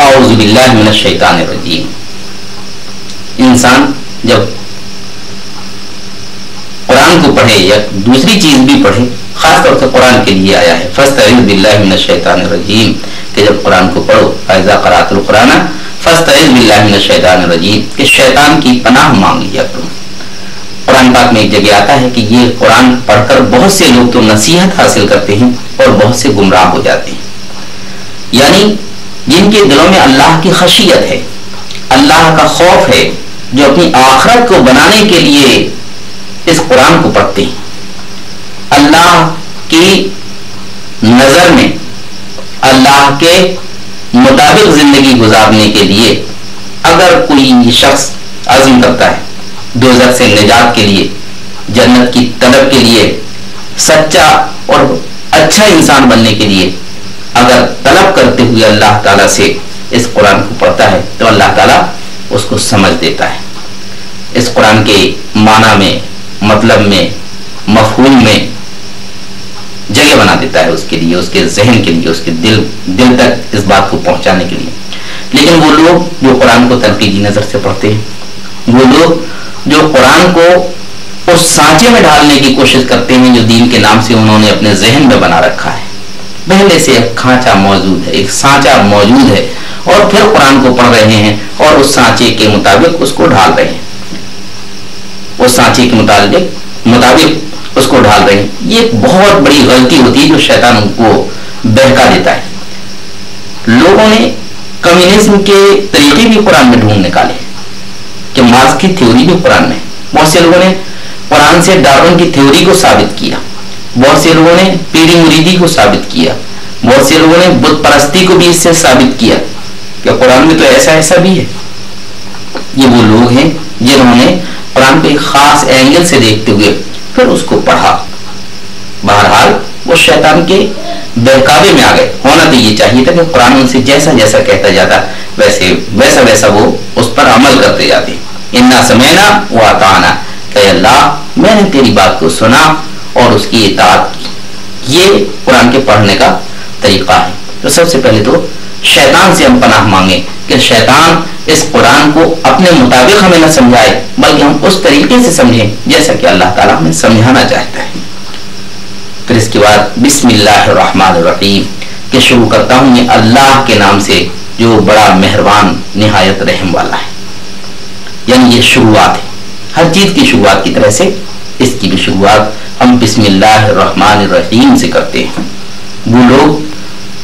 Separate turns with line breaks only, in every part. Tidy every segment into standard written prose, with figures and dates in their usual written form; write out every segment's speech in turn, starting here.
اعوذ باللہ من الشیطان الرجیم. انسان جب قرآن کو پڑھے یا دوسری چیز بھی پڑھے، خاص طور سے قرآن کے لیے آیا ہے فاستعذ باللہ من الشیطان الرجیم، کہ جب قرآن کو پڑھو فاذا قرأت القرآن فاستعذ باللہ من الشیطان الرجیم، کہ شیطان کی پناہ مانگ لیا کرو. قرآن پاک میں ایک جگہ آتا ہے کہ یہ قرآن پڑھ کر بہت سے لوگ تو نصیحت حاصل کرتے ہیں اور بہت سے گمراہ ہو جاتے ہیں. یعنی جن کے دلوں میں اللہ کی خشیت ہے، اللہ کا خوف ہے، جو اپنی آخرت کو بنانے کے لیے اس قرآن کو پڑھتے ہیں. اللہ کی نظر میں اللہ کے مطابق زندگی گزارنے کے لیے اگر کوئی شخص عزم کرتا ہے دوزخ سے نجات کے لیے، جنت کی طلب کے لیے، سچا اور اچھا انسان بننے کے لیے اگر طلب کرتے ہوئے اللہ تعالیٰ سے اس قرآن کو پڑھتا ہے تو اللہ تعالیٰ اس کو سمجھ دیتا ہے. اس قرآن کے معنی میں، مطلب میں، مفہوم میں جگہ بنا دیتا ہے اس کے لیے، اس کے ذہن کے لیے، اس کے دل تک اس بات کو پہنچانے کے لیے. لیکن وہ لوگ جو قرآن کو تنقیدی نظر سے پڑھتے ہیں، وہ لوگ جو قرآن کو اس سانچے میں ڈالنے کی کوشش کرتے ہیں جو دین کے نام سے انہوں نے اپنے ذہن میں بنا رکھا ہے، پہلے سے ایک کھانچا موجود ہے، ایک سانچا موجود ہے، اور پھر قرآن کو پڑھ رہے ہیں اور اس سانچے کے مطابق اس کو ڈھال رہے ہیں، اس سانچے کے مطابق اس کو ڈھال رہے ہیں. یہ ایک بہت بڑی غلطی ہوتی ہے جو شیطان ان کو بہکا دیتا ہے. لوگوں نے کمیونزم کے طریقے بھی قرآن میں ڈھونڈ نکالے کہ مارکس کی تھیوری بھی قرآن میں. بہت سے لوگوں نے قرآن سے ڈارون کی تھیوری کو ثابت کیا، بہت سے لوگوں نے پیری مریدی کو ثابت کیا، بہت سے لوگوں نے بت پرستی کو بھی اس سے ثابت کیا کہ قرآن میں تو ایسا بھی ہے. یہ وہ لوگ ہیں جنہوں نے قرآن کو ایک خاص اینگل سے دیکھتے ہوئے پھر اس کو پڑھا. بہرحال وہ شیطان کے بہکاوے میں آ گئے. ہونا تو یہ چاہیے تھا کہ قرآن ان سے جیسا جیسا کہتا جاتا ویسا وہ اس پر عمل کرتے جاتے. انا سمعنا واطعنا، کہ اللہ میں نے تیری بات کو سنا اور اس کی اطاعت کی. یہ قرآن کے پڑھنے کا طریقہ ہے. تو سب سے پہلے تو شیطان سے ہم پناہ مانگیں کہ شیطان اس قرآن کو اپنے مطابق ہمیں نہ سمجھائے، بلکہ ہم اس طریقے سے سمجھیں جیسا کہ اللہ تعالیٰ ہمیں سمجھانا چاہتا ہے. پھر اس کے بعد بسم اللہ الرحمن الرحیم، کہ شروع کرتا ہوں میں اللہ کے نام سے جو بڑا مہربان نہایت رحم والا ہے. یعنی یہ شروعات ہے، ہر چیز کی شروعات کی طرح سے اس کی بھی شروعات ہم بسم اللہ الرحمن الرحیم سے کرتے ہیں. وہ لوگ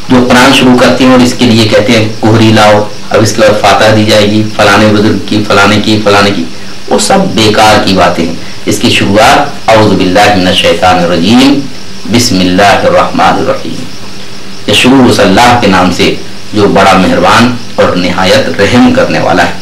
جو قرآن شروع کرتے ہیں اور اس کے لیے کہتے ہیں کوہری لاؤ، اب اس کے بعد فاتحہ دی جائے گی فلانے بزرگ کی، فلانے کی، وہ سب بیکار کی باتیں ہیں. اس کی شروعات اعوذ باللہ من الشیطان الرجیم بسم اللہ الرحمن الرحیم، یہ شروع اس اللہ کے نام سے جو بڑا مہربان اور نہایت رحم کرنے والا ہے.